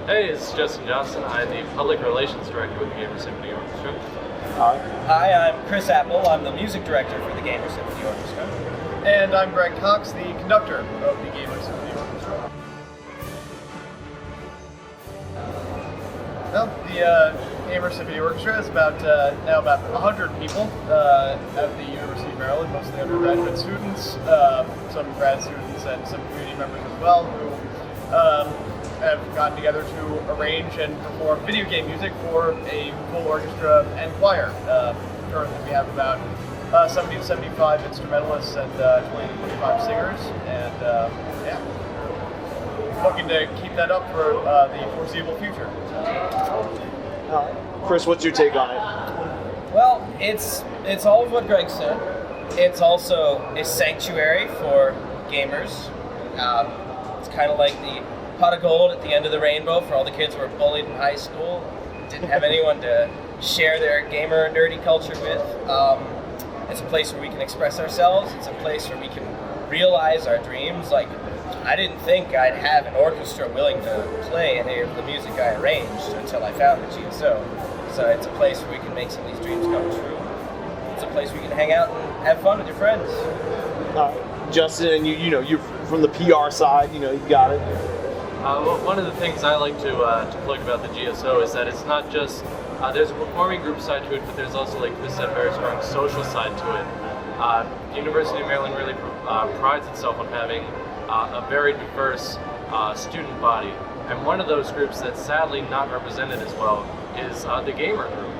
Hey, it's Justin Johnston. I'm the Public Relations Director with the Gamer Symphony Orchestra. Hi, I'm Chris Apple. I'm the Music Director for the Gamer Symphony Orchestra. And I'm Greg Cox, the conductor of the Gamer Symphony Orchestra. Well, the Gamer Symphony Orchestra is now about 100 people at the University of Maryland, mostly undergraduate students, some grad students, and some community members as well, who have gotten together to arrange and perform video game music for a full orchestra and choir. Currently we have about 70 to 75 instrumentalists and 20 to 25 singers, and looking to keep that up for the foreseeable future. Chris, what's your take on it? Well, it's all of what Greg said. It's also a sanctuary for gamers. It's kind of like the pot of gold at the end of the rainbow for all the kids who were bullied in high school, didn't have anyone to share their gamer nerdy culture with. It's a place where we can express ourselves. It's a place where we can realize our dreams. Like, I didn't think I'd have an orchestra willing to play any of the music I arranged until I found the GSO. So it's a place where we can make some of these dreams come true. It's a place where you can hang out and have fun with your friends. Justin, and you're from the PR side. You got it. Well, one of the things I like to plug about the GSO is that it's not just there's a performing group side to it, but there's also, like Chris said, a very strong social side to it. The University of Maryland really prides itself on having a very diverse student body, and one of those groups that's sadly not represented as well is the gamer group.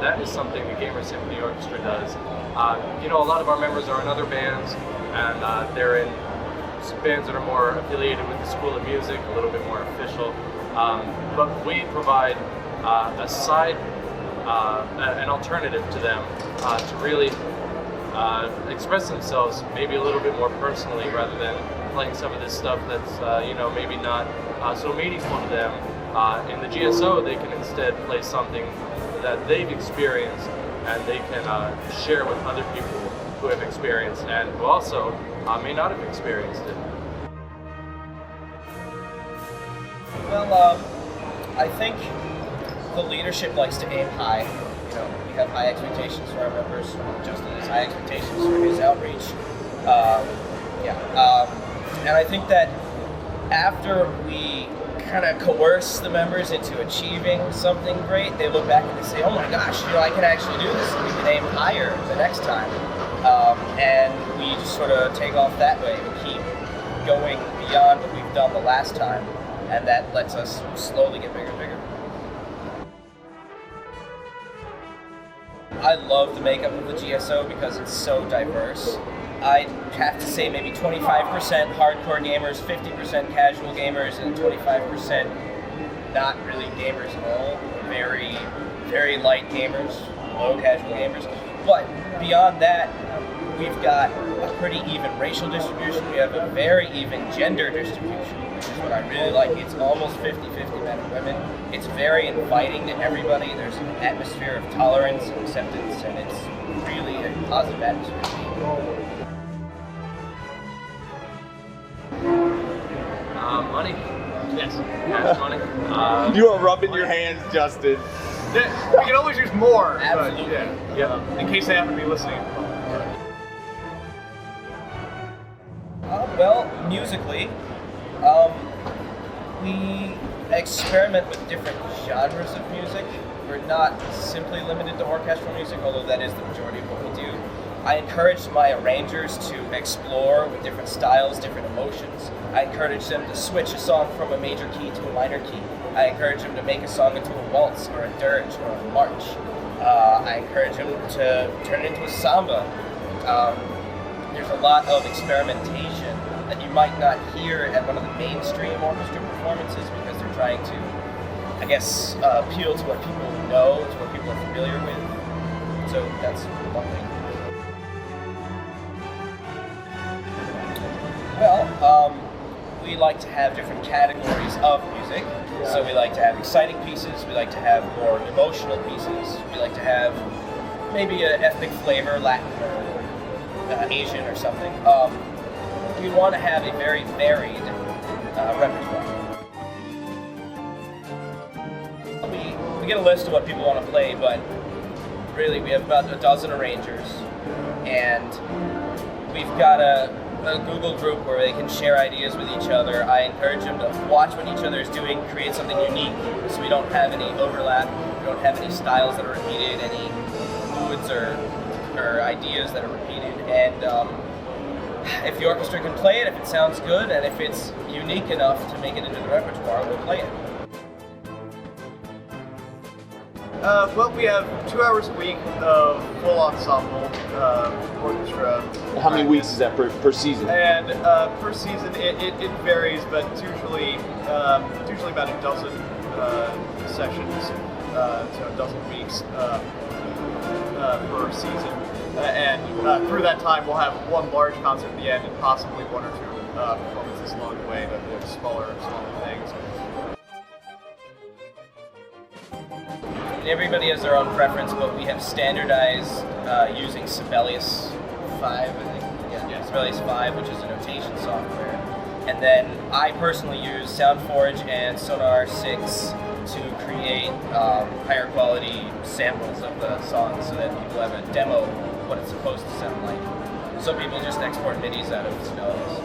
That is something the Gamer Symphony Orchestra does. A lot of our members are in other bands, and they're in bands that are more affiliated with the School of Music, a little bit more official. But we provide a side, an alternative to them to really express themselves maybe a little bit more personally, rather than playing some of this stuff that's maybe not so meaningful to them. In the GSO, they can instead play something that they've experienced, and they can share with other people who have experienced and who also may not have experienced it. Well, I think the leadership likes to aim high. We have high expectations for our members. Justin has high expectations for his outreach. And I think that after we kind of coerce the members into achieving something great, they look back and they say, "Oh my gosh, I can actually do this, and we can aim higher the next time." And we just sort of take off that way and keep going beyond what we've done the last time, and that lets us slowly get bigger and bigger. I love the makeup of the GSO because it's so diverse. I have to say maybe 25% hardcore gamers, 50% casual gamers, and 25% not really gamers at all. Very, very light gamers, low casual gamers. But beyond that, we've got a pretty even racial distribution. We have a very even gender distribution, which is what I really like. It's almost 50-50 men and women. It's very inviting to everybody. There's an atmosphere of tolerance and acceptance, and it's really a positive atmosphere. Money? Yes. Yeah, money. You are rubbing your hands, Justin. Yeah, we can always use more. Absolutely. But, yeah, in case they happen to be listening. Well, musically, we experiment with different genres of music. We're not simply limited to orchestral music, although that is the majority of what we do. I encourage my arrangers to explore with different styles, different emotions. I encourage them to switch a song from a major key to a minor key. I encourage them to make a song into a waltz or a dirge or a march. I encourage them to turn it into a samba. There's a lot of experimentation that you might not hear at one of the mainstream orchestra performances because they're trying to, appeal to what people know, to what people are familiar with. So that's one thing. Well, we like to have different categories of music. So we like to have exciting pieces, we like to have more emotional pieces, we like to have maybe an ethnic flavor, Latin or Asian or something. We want to have a very varied repertoire. get a list of what people want to play, but really we have about a dozen arrangers, and we've got a Google group where they can share ideas with each other. I encourage them to watch what each other is doing, create something unique, so we don't have any overlap, we don't have any styles that are repeated, any moods or ideas that are repeated. And if the orchestra can play it, if it sounds good, and if it's unique enough to make it into the repertoire, we'll play it. Well, we have 2 hours a week of full ensemble orchestra. How many weeks is that per season? And per season, it varies, but it's usually about a dozen sessions, so a dozen weeks per season. And through that time, we'll have one large concert at the end, and possibly 1 or 2 performances along the way, but they're smaller things. Everybody has their own preference, but we have standardized using Sibelius 5, I think. Yeah, Sibelius 5, which is a notation software. And then I personally use SoundForge and Sonar 6 to create higher quality samples of the songs so that people have a demo of what it's supposed to sound like. Some people just export MIDIs out of Sibelius.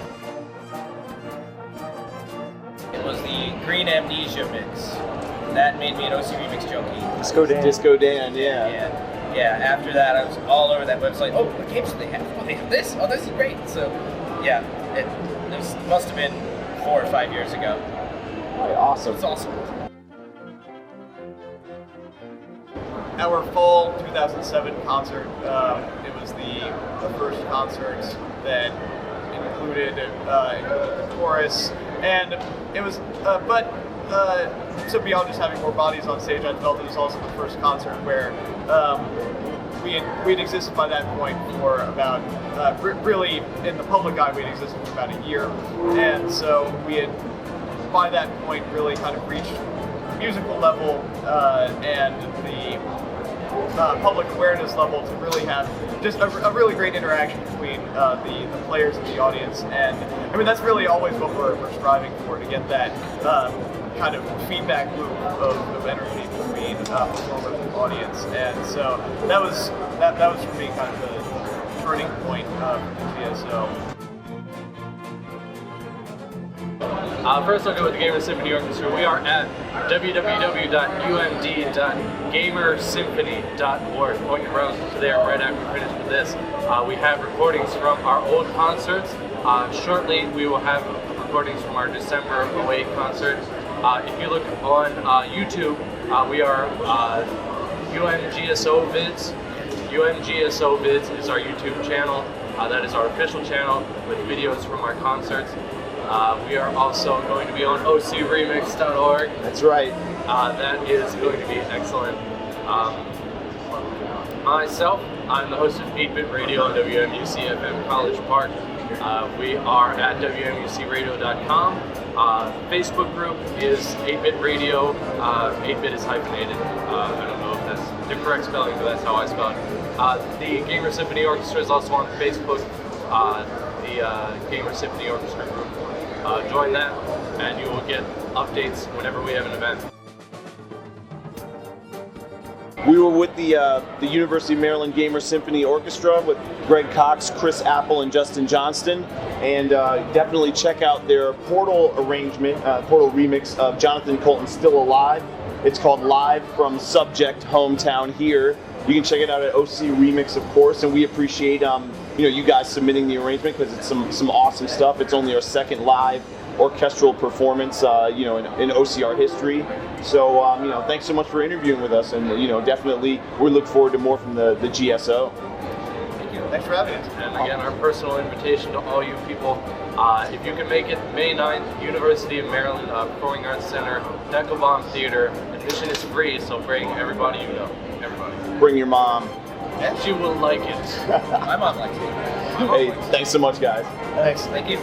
It was the Green Amnesia mix. That made me an OC Remix junkie. Disco Dan, yeah. And yeah, after that I was all over that website. Oh, what games do they have? Oh, they have this? Oh, this is great. So yeah, this must have been 4 or 5 years ago. Oh, awesome. It's awesome. Our fall 2007 concert, it was the first concert that included the chorus, and it was, so beyond just having more bodies on stage, I felt it was also the first concert where we'd existed by that point for about, really in the public eye, we'd existed for about a year, and so we had, by that point, really kind of reached musical level and the public awareness level to really have just a really great interaction between the players and the audience. And I mean, that's really always what we're striving for, to get that kind of feedback loop of energy between performers and audience. And so that was for me kind of the turning point for the GSO. First, I'll go with the Gamer Symphony Orchestra. We are at www.umd.gamersymphony.org. Point your browser to there right after we finish with this. We have recordings from our old concerts. Shortly, we will have recordings from our December 08 concert. If you look on YouTube, we are UMGSO Vids. UMGSO Vids is our YouTube channel. That is our official channel with videos from our concerts. We are also going to be on ocremix.org. That's right. That is going to be excellent. Myself, I'm the host of 8-Bit Radio on WMUC FM College Park. We are at WMUCradio.com. Facebook group is 8-Bit Radio. 8-Bit is hyphenated. I don't know if that's the correct spelling, but that's how I spell it. The Gamer Symphony Orchestra is also on Facebook. The Gamer Symphony Orchestra group. Join that, and you will get updates whenever we have an event. We were with the University of Maryland Gamer Symphony Orchestra with Greg Cox, Chris Apple, and Justin Johnston, and definitely check out their Portal arrangement, Portal remix of Jonathan Colton's Still Alive. It's called Live from Subject Hometown Here. You can check it out at OC Remix, of course, and we appreciate you guys submitting the arrangement because it's some awesome stuff. It's only our second live orchestral performance, in OCR history. So, thanks so much for interviewing with us, and definitely we look forward to more from the GSO. Thank you. Thanks for having us. And again, our personal invitation to all you people, if you can make it May 9th, University of Maryland Performing Arts Center, Deckelbaum Theater. Admission is free, so bring everybody you know. Everybody. Bring your mom. She will like it. My mom likes it. Hey, thanks so much, guys. Thanks. Thank you.